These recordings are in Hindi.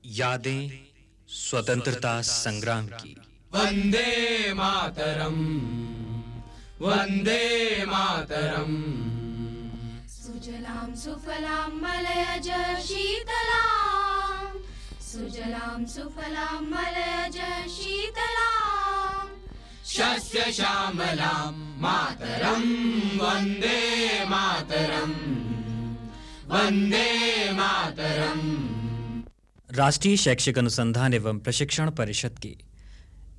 यादें स्वतंत्रता संग्राम की। वंदे मातरम, वंदे मातरम। सुजलां सुफलां मलयज शीतलां, सुजलां सुफलां मलयज शीतलां। शस्य श्यामलां मातरम, वंदे मातरम, वंदे मातरम। राष्ट्रीय शैक्षिक अनुसंधान एवं प्रशिक्षण परिषद के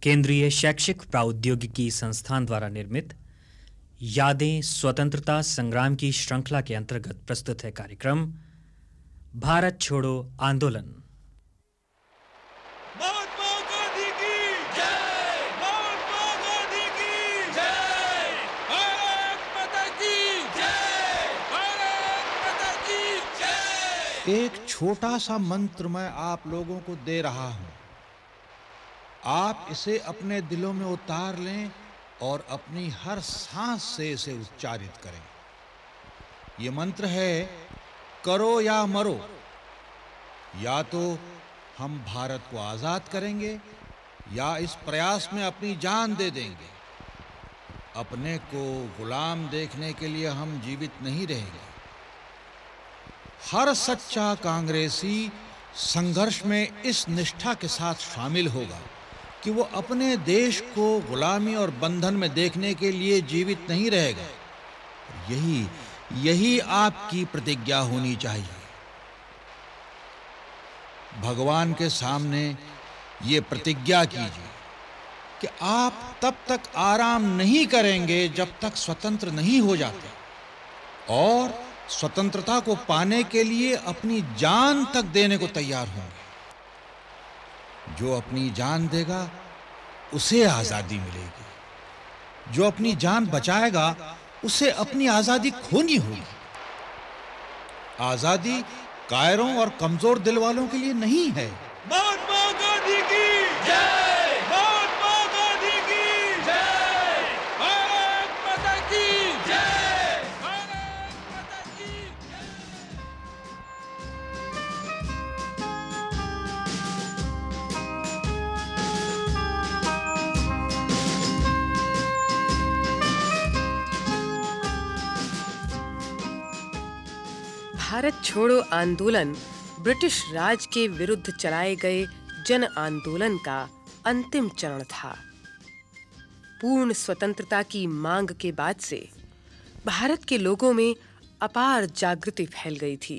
केंद्रीय शैक्षिक प्रौद्योगिकी संस्थान द्वारा निर्मित यादें स्वतंत्रता संग्राम की श्रृंखला के अंतर्गत प्रस्तुत है कार्यक्रम भारत छोड़ो आंदोलन। महात्मा गांधी की जय, महात्मा गांधी की जय, भारत माता की जय, भारत माता की जय। एक छोटा सा मंत्र मैं आप लोगों को दे रहा हूं। आप इसे अपने दिलों में उतार लें और अपनी हर सांस से इसे उच्चारित करें। ये मंत्र है, करो या मरो। या तो हम भारत को आजाद करेंगे या इस प्रयास में अपनी जान दे देंगे। अपने को गुलाम देखने के लिए हम जीवित नहीं रहेंगे। हर सच्चा कांग्रेसी संघर्ष में इस निष्ठा के साथ शामिल होगा कि वो अपने देश को गुलामी और बंधन में देखने के लिए जीवित नहीं रहेगा। यही आपकी प्रतिज्ञा होनी चाहिए। भगवान के सामने ये प्रतिज्ञा कीजिए कि आप तब तक आराम नहीं करेंगे जब तक स्वतंत्र नहीं हो जाते, और स्वतंत्रता को पाने के लिए अपनी जान तक देने को तैयार होंगे। जो अपनी जान देगा उसे आजादी मिलेगी। जो अपनी जान बचाएगा उसे अपनी आजादी खोनी होगी। आजादी कायरों और कमजोर दिल वालों के लिए नहीं है। महात्मा गांधी की जय, महात्मा गांधी की जय, भारत माता की जय, भारत माता की जय। भारत छोड़ो आंदोलन ब्रिटिश राज के विरुद्ध चलाए गए जन आंदोलन का अंतिम चरण था। पूर्ण स्वतंत्रता की मांग के बाद से भारत के लोगों में अपार जागृति फैल गई थी।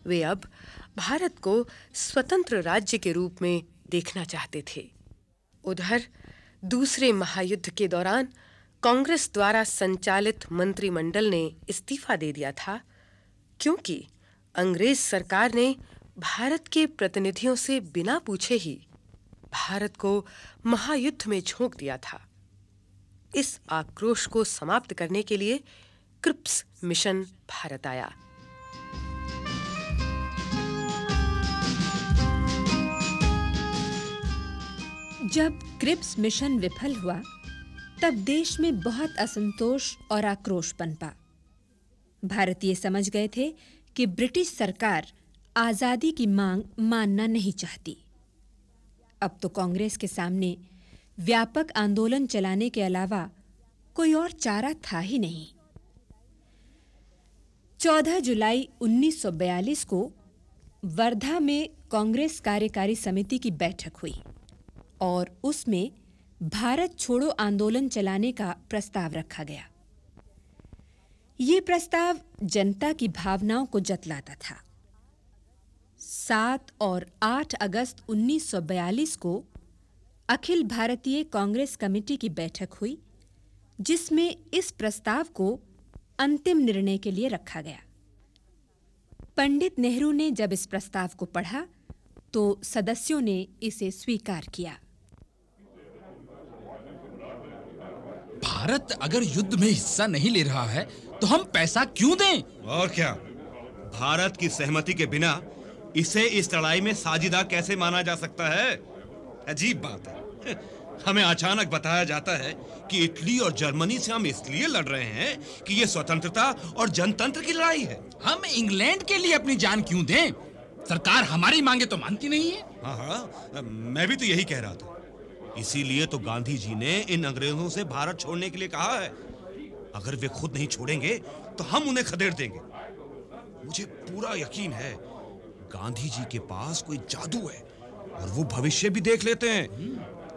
वे अब भारत को स्वतंत्र राज्य के रूप में देखना चाहते थे। उधर दूसरे महायुद्ध के दौरान कांग्रेस द्वारा संचालित मंत्रिमंडल ने इस्तीफा दे दिया था, क्योंकि अंग्रेज सरकार ने भारत के प्रतिनिधियों से बिना पूछे ही भारत को महायुद्ध में झोंक दिया था। इस आक्रोश को समाप्त करने के लिए क्रिप्स मिशन भारत आया। जब क्रिप्स मिशन विफल हुआ, तब देश में बहुत असंतोष और आक्रोश पनपा। भारतीय समझ गए थे कि ब्रिटिश सरकार आजादी की मांग मानना नहीं चाहती। अब तो कांग्रेस के सामने व्यापक आंदोलन चलाने के अलावा कोई और चारा था ही नहीं। 14 जुलाई 1942 को वर्धा में कांग्रेस कार्यकारी समिति की बैठक हुई और उसमें भारत छोड़ो आंदोलन चलाने का प्रस्ताव रखा गया। ये प्रस्ताव जनता की भावनाओं को जतलाता था। 7 और 8 अगस्त 1942 को अखिल भारतीय कांग्रेस कमेटी की बैठक हुई, जिसमें इस प्रस्ताव को अंतिम निर्णय के लिए रखा गया। पंडित नेहरू ने जब इस प्रस्ताव को पढ़ा तो सदस्यों ने इसे स्वीकार किया। भारत अगर युद्ध में हिस्सा नहीं ले रहा है तो हम पैसा क्यों दें? और क्या, भारत की सहमति के बिना इसे इस लड़ाई में साझीदार कैसे माना जा सकता है? अजीब बात है। हमें अचानक बताया जाता है कि इटली और जर्मनी से हम इसलिए लड़ रहे हैं कि ये स्वतंत्रता और जनतंत्र की लड़ाई है। हम इंग्लैंड के लिए अपनी जान क्यों दें? सरकार हमारी मांगे तो मानती नहीं है। हाँ हाँ, मैं भी तो यही कह रहा था। इसीलिए तो गांधी जी ने इन अंग्रेजों से भारत छोड़ने के लिए कहा है। अगर वे खुद नहीं छोड़ेंगे तो हम उन्हें खदेड़ देंगे। मुझे पूरा यकीन है गांधी जी के पास कोई जादू है और वो भविष्य भी देख लेते हैं।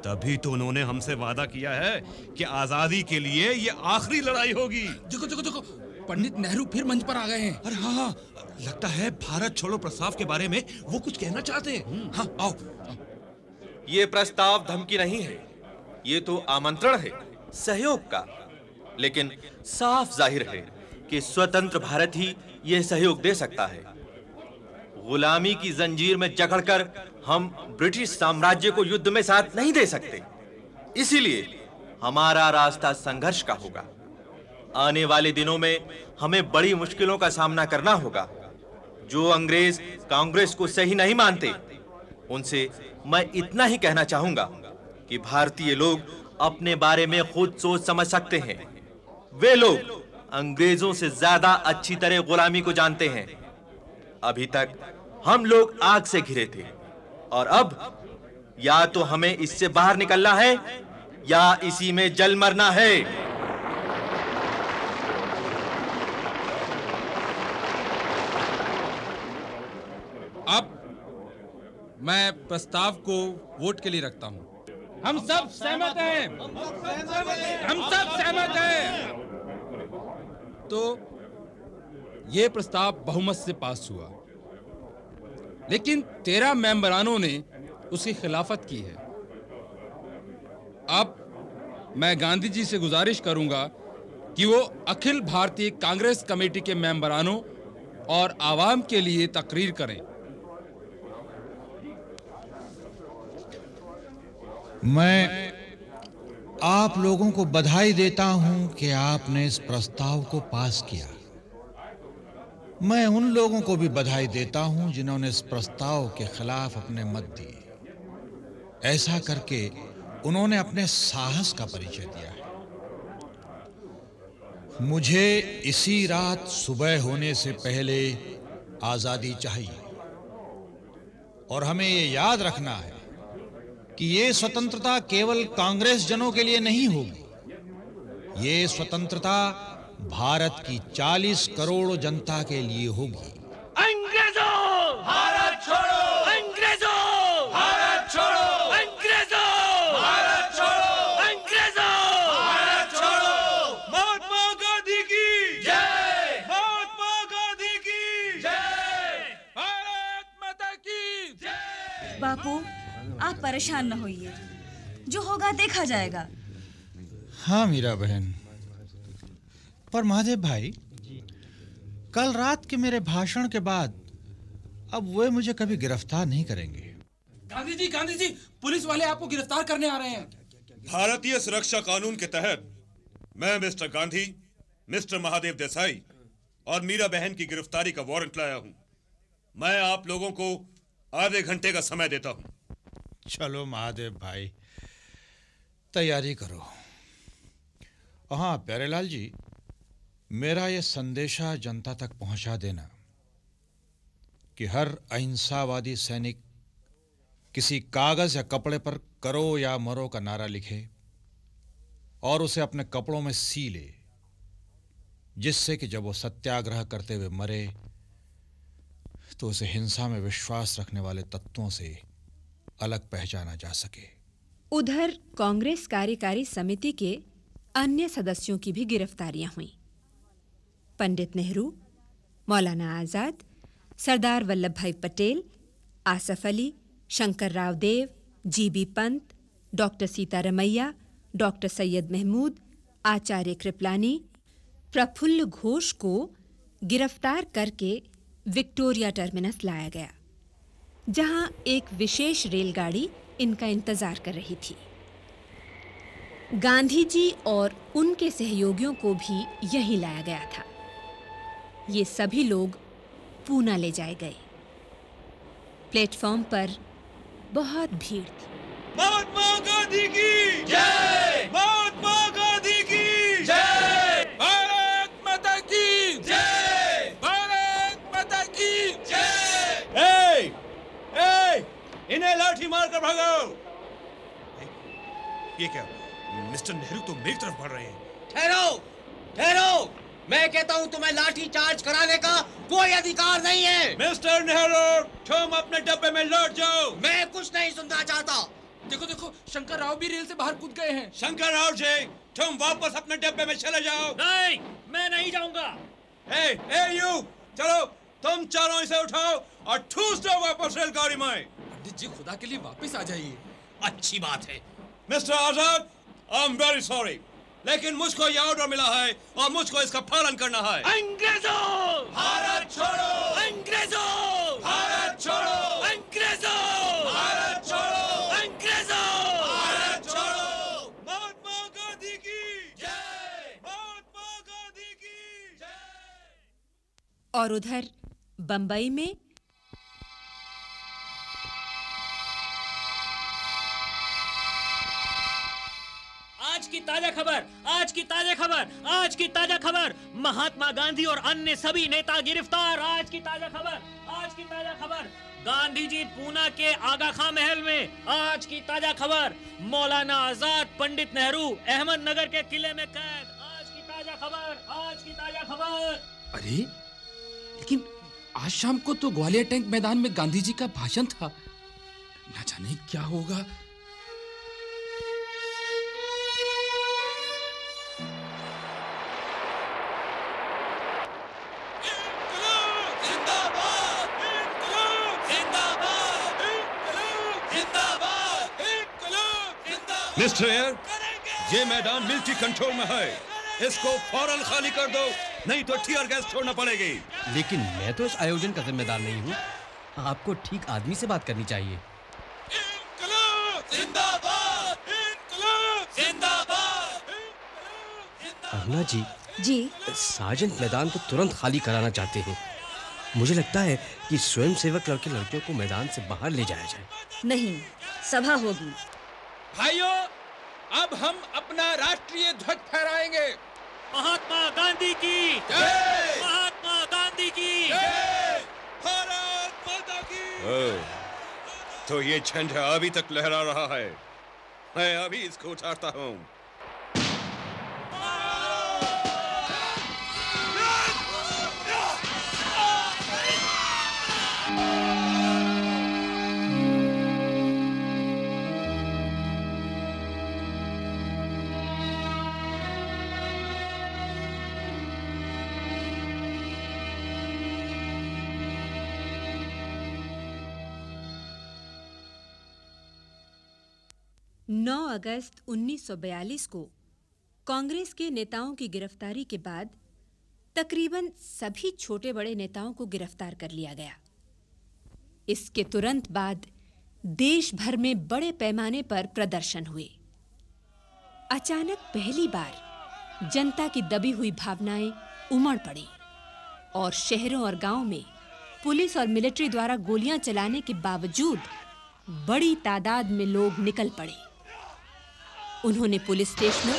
तभी तो उन्होंने हमसे वादा किया है कि आजादी के लिए ये आखिरी लड़ाई होगी। देखो देखो देखो, पंडित नेहरू फिर मंच पर आ गए हैं। अरे हाँ, लगता है भारत छोड़ो प्रस्ताव के बारे में वो कुछ कहना चाहते हैं। हाँ आओ। ये प्रस्ताव धमकी नहीं है, ये तो आमंत्रण है सहयोग का। लेकिन साफ जाहिर है कि स्वतंत्र भारत ही यह सहयोग दे सकता है। गुलामी की जंजीर में जकड़कर हम ब्रिटिश साम्राज्य को युद्ध में साथ नहीं दे सकते। इसीलिए हमारा रास्ता संघर्ष का होगा। आने वाले दिनों में हमें बड़ी मुश्किलों का सामना करना होगा। जो अंग्रेज कांग्रेस को सही नहीं मानते, उनसे मैं इतना ही कहना चाहूंगा कि भारतीय लोग अपने बारे में खुद सोच समझ सकते हैं। वे लोग अंग्रेजों से ज्यादा अच्छी तरह गुलामी को जानते हैं। अभी तक हम लोग आग से घिरे थे और अब या तो हमें इससे बाहर निकलना है या इसी में जल मरना है। अब मैं प्रस्ताव को वोट के लिए रखता हूं। हम सब सहमत हैं। हम सब सहमत हैं। तो यह प्रस्ताव बहुमत से पास हुआ, लेकिन 13 मेंबरानों ने उसकी खिलाफत की है। अब मैं गांधी जी से गुजारिश करूंगा कि वो अखिल भारतीय कांग्रेस कमेटी के मेंबरानों और आवाम के लिए तकरीर करें। मैं आप लोगों को बधाई देता हूं कि आपने इस प्रस्ताव को पास किया। मैं उन लोगों को भी बधाई देता हूं जिन्होंने इस प्रस्ताव के खिलाफ अपने मत दिए। ऐसा करके उन्होंने अपने साहस का परिचय दिया है। मुझे इसी रात सुबह होने से पहले आजादी चाहिए और हमें ये याद रखना है कि ये स्वतंत्रता केवल कांग्रेस जनों के लिए नहीं होगी। ये स्वतंत्रता भारत की 40 करोड़ जनता के लिए होगी। अंग्रेजों भारत छोड़ो, अंग्रेजों भारत छोड़ो, अंग्रेजों भारत छोड़ो, अंग्रेजों भारत छोड़ो। महात्मा गांधी की जय, महात्मा गांधी की जय, भारत माता की जय। बापू, आप परेशान न होइए, जो होगा देखा जाएगा। हाँ मीरा बहन, पर महादेव भाई, कल रात के मेरे भाषण के बाद अब वे मुझे कभी गिरफ्तार नहीं करेंगे। गांधी जी, पुलिस वाले आपको गिरफ्तार करने आ रहे हैं। भारतीय सुरक्षा कानून के तहत मैं मिस्टर गांधी, मिस्टर महादेव देसाई और मीरा बहन की गिरफ्तारी का वारंट लाया हूं। मैं आप लोगों को आधे घंटे का समय देता हूं। चलो महादेव भाई, तैयारी करो। हाँ प्यारेलाल जी, मेरा यह संदेशा जनता तक पहुंचा देना कि हर अहिंसावादी सैनिक किसी कागज या कपड़े पर करो या मरो का नारा लिखे और उसे अपने कपड़ों में सी ले, जिससे कि जब वो सत्याग्रह करते हुए मरे तो उसे हिंसा में विश्वास रखने वाले तत्वों से अलग पहचाना जा सके। उधर कांग्रेस कार्यकारी समिति के अन्य सदस्यों की भी गिरफ्तारियां हुईं। Pandit Nehru, Maulana Azad, Sardar Vallabhbhai Patel, Asaf Ali, Shankar Rao Deo, G B Pant, doctor Sitaramayya, doctor Syed Mahmud, Acharya Kripalani, Prafulla Ghosh को गिरफ्तार करके विक्टोरिया टर्मिनस लाया गया, जहां एक विशेष रेलगाड़ी इनका इंतजार कर रही थी। गांधी जी और उनके सहयोगियों को भी यहीं लाया गया था। ये सभी लोग पूना ले जाए गए। प्लेटफॉर्म पर बहुत भीड़ थी। महात्मा गांधी की जय, महात्मा गांधी की जय, भारत माता की जय, भारत माता की जय। ए, इन्हें लाठी मारकर भगाओ। ये क्या, मिस्टर नेहरू तो मेरी तरफ बढ़ रहे हैं। ठहरो, ठहरो, मैं कहता हूँ तुम्हें लाठी चार्ज कराने का कोई अधिकार नहीं है। मिस्टर नेहरू, तुम अपने डब्बे में लौट जाओ। मैं कुछ नहीं सुनना चाहता। देखो देखो, शंकर राव भी रेल से बाहर कूद गए हैं। शंकर राव जी, तुम वापस अपने डब्बे में चले जाओ। नहीं, मैं नहीं जाऊंगा। यू, चलो तुम चारों इसे उठाओ और ठूस दो वापस रेलगाड़ी में। पंडित जी, खुदा के लिए वापस आ जाइए। अच्छी बात है। Mister Azad, I am very sorry, लेकिन मुझको यह ऑर्डर मिला है और मुझको इसका पालन करना है। अंग्रेजों, भारत छोड़ो! अंग्रेजों, भारत छोड़ो! अंग्रेजों, भारत छोड़ो! अंग्रेजों, भारत छोड़ो! महात्मा गांधी की जय! महात्मा गांधी की जय! और उधर बंबई में आज की ताजा खबर, आज की ताजा खबर, आज की ताजा खबर, महात्मा गांधी और अन्य सभी नेता गिरफ्तार। आज की ताजा खबर, आज की ताजा खबर, गांधी जी पूना के आगा खां महल में। आज की ताजा खबर, मौलाना आजाद, पंडित नेहरू अहमदनगर के किले में कैद। आज की ताजा खबर, आज की ताजा खबर। अरे, लेकिन आज शाम को तो ग्वालियर टैंक मैदान में गांधी जी का भाषण था। न जाने क्या होगा। मिस्टर एयर, ये मैदान मिलिट्री कंट्रोल में है। इसको फौरन खाली कर दो, नहीं तो टीयर गैस छोड़ना पड़ेगी। लेकिन मैं तो इस आयोजन का जिम्मेदार नहीं हूँ। आपको ठीक आदमी से बात करनी चाहिए। अरुणा जी, सार्जेंट मैदान को तुरंत खाली कराना चाहते हैं। मुझे लगता है कि स्वयंसेवक लड़के लड़कियों को मैदान से बाहर ले जाया जाए। नहीं, सभा होगी। भाइयों, अब हम अपना राष्ट्रीय ध्वज फहराएंगे। महात्मा गांधी की जय! महात्मा गांधी की जय! भारत माता की। तो ये झंडा अभी तक लहरा रहा है। मैं अभी इसको उतारता हूँ। अगस्त 1942 को कांग्रेस के नेताओं की गिरफ्तारी के बाद तकरीबन सभी छोटे बड़े नेताओं को गिरफ्तार कर लिया गया। इसके तुरंत बाद देश भर में बड़े पैमाने पर प्रदर्शन हुए। अचानक पहली बार जनता की दबी हुई भावनाएं उमड़ पड़ी और शहरों और गांवों में पुलिस और मिलिट्री द्वारा गोलियां चलाने के बावजूद बड़ी तादाद में लोग निकल पड़े। उन्होंने पुलिस स्टेशनों,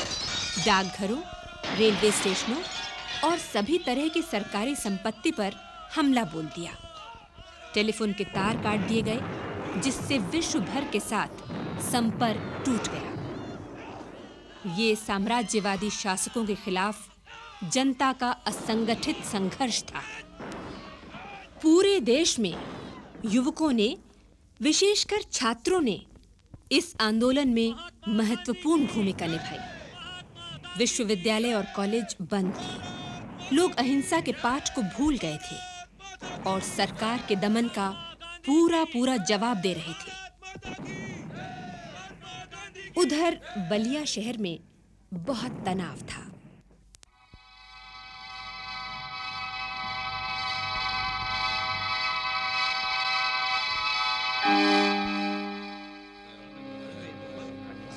डाकघरों, रेलवे स्टेशनों और सभी तरह की सरकारी संपत्ति पर हमला बोल दिया। टेलीफोन के तार काट दिए गए, जिससे विश्व भर के साथ संपर्क टूट गया। ये साम्राज्यवादी शासकों के खिलाफ जनता का असंगठित संघर्ष था। पूरे देश में युवकों ने, विशेषकर छात्रों ने, इस आंदोलन में महत्वपूर्ण भूमिका निभाई। विश्वविद्यालय और कॉलेज बंद थे। लोग अहिंसा के पाठ को भूल गए थे और सरकार के दमन का पूरा जवाब दे रहे थे। उधर बलिया शहर में बहुत तनाव था।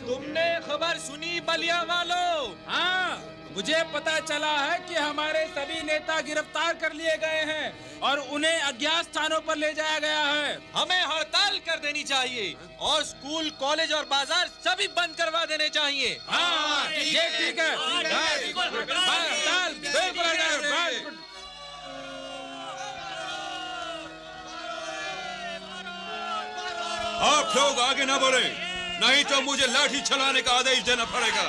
तुमने खबर सुनी बलिया वालों? हाँ, मुझे पता चला है कि हमारे सभी नेता गिरफ्तार कर लिए गए हैं और उन्हें अज्ञात स्थानों पर ले जाया गया है। हमें हड़ताल कर देनी चाहिए और स्कूल, कॉलेज और बाजार सभी बंद करवा देने चाहिए। हाँ, ये ठीक है। हड़ताल बिल्कुल। आप लोग आगे ना बढ़े, नहीं तो मुझे लाठी चलाने का आदेश देना पड़ेगा।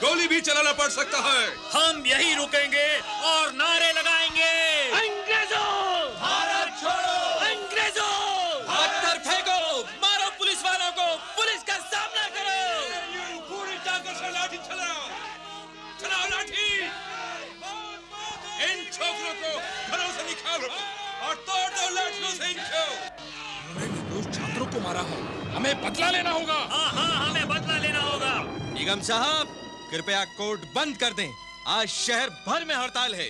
गोली भी चलाना पड़ सकता है। हम यही रुकेंगे और नारे लगाएंगे। अंग्रेजों, भारत छोड़ो। अंग्रेजों, पत्थर फेंको, मारो पुलिस वालों को, पुलिस का सामना करो। पूरी ताकत से लाठी चलाओ, चलाओ लाठी। इन छोकरों को घरों से निकालो और तोड़ दो लाठियों से इनको। उन्होंने छात्रों को मारा है, हमें बदला लेना होगा। हाँ हाँ, हमें बदला लेना होगा। निगम साहब, कृपया कोर्ट बंद कर दें। आज शहर भर में हड़ताल है।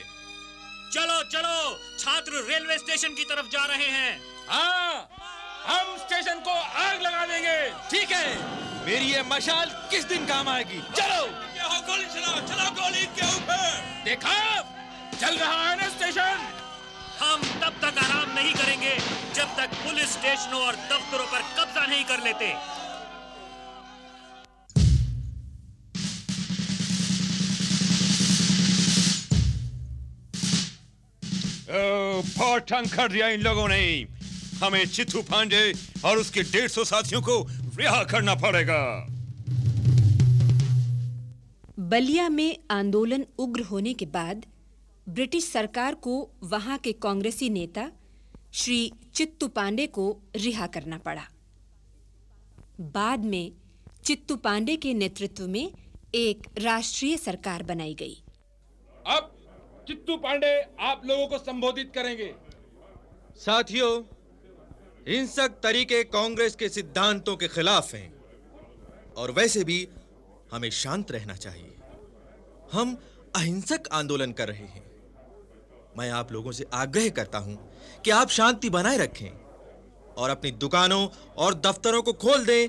चलो चलो, छात्र रेलवे स्टेशन की तरफ जा रहे हैं। हाँ, हम स्टेशन को आग लगा देंगे। ठीक है, मेरी ये मशाल किस दिन काम आएगी। चलो गोली चलाओ, चलाओ गोली इनके ऊपर। देखा, चल रहा है ना स्टेशन। हम तब तक आराम नहीं करेंगे जब तक पुलिस स्टेशनों और दफ्तरों पर कब्जा नहीं कर लेते। बहुत तंग कर दिया इन लोगों ने। हमें चित्तू पांडे और उसके 150 साथियों को रिहा करना पड़ेगा। बलिया में आंदोलन उग्र होने के बाद ब्रिटिश सरकार को वहां के कांग्रेसी नेता श्री चित्तू पांडे को रिहा करना पड़ा। बाद में चित्तू पांडे के नेतृत्व में एक राष्ट्रीय सरकार बनाई गई। अब चित्तू पांडे आप लोगों को संबोधित करेंगे। साथियों, हिंसक तरीके कांग्रेस के सिद्धांतों के खिलाफ हैं और वैसे भी हमें शांत रहना चाहिए। हम अहिंसक आंदोलन कर रहे हैं। मैं आप लोगों से आग्रह करता हूं कि आप शांति बनाए रखें और अपनी दुकानों और दफ्तरों को खोल दें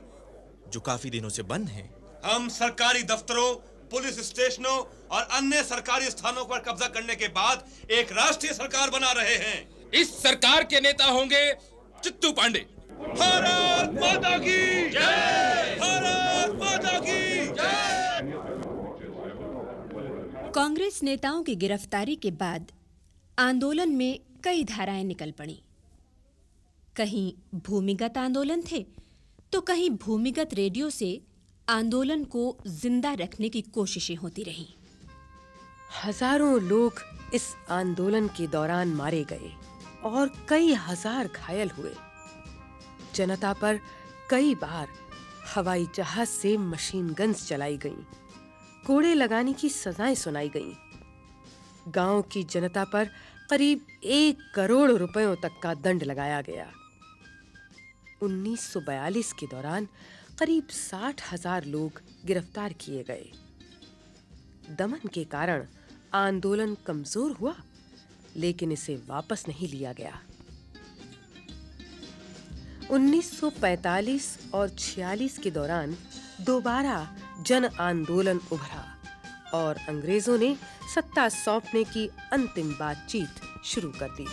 जो काफी दिनों से बंद हैं। हम सरकारी दफ्तरों, पुलिस स्टेशनों और अन्य सरकारी स्थानों पर कब्जा करने के बाद एक राष्ट्रीय सरकार बना रहे हैं। इस सरकार के नेता होंगे चित्तू पांडे। भारत माता की जय! भारत माता की जय! कांग्रेस नेताओं की गिरफ्तारी के बाद आंदोलन में कई धाराएं निकल पड़ीं। कहीं भूमिगत आंदोलन थे तो कहीं भूमिगत रेडियो से आंदोलन को जिंदा रखने की कोशिशें होती रहीं। हजारों लोग इस आंदोलन के दौरान मारे गए और कई हजार घायल हुए। जनता पर कई बार हवाई जहाज से मशीन गन्स चलाई गईं, कोड़े लगाने की सजाएं सुनाई गईं। गांव की जनता पर करीब 1 करोड़ रुपयों तक का दंड लगाया गया। 1942 के दौरान करीब 60,000 लोग गिरफ्तार किए गए। दमन के कारण आंदोलन कमजोर हुआ, लेकिन इसे वापस नहीं लिया गया। 1945 और 46 के दौरान दोबारा जन आंदोलन उभरा और अंग्रेजों ने सत्ता सौंपने की अंतिम बातचीत शुरू कर दी।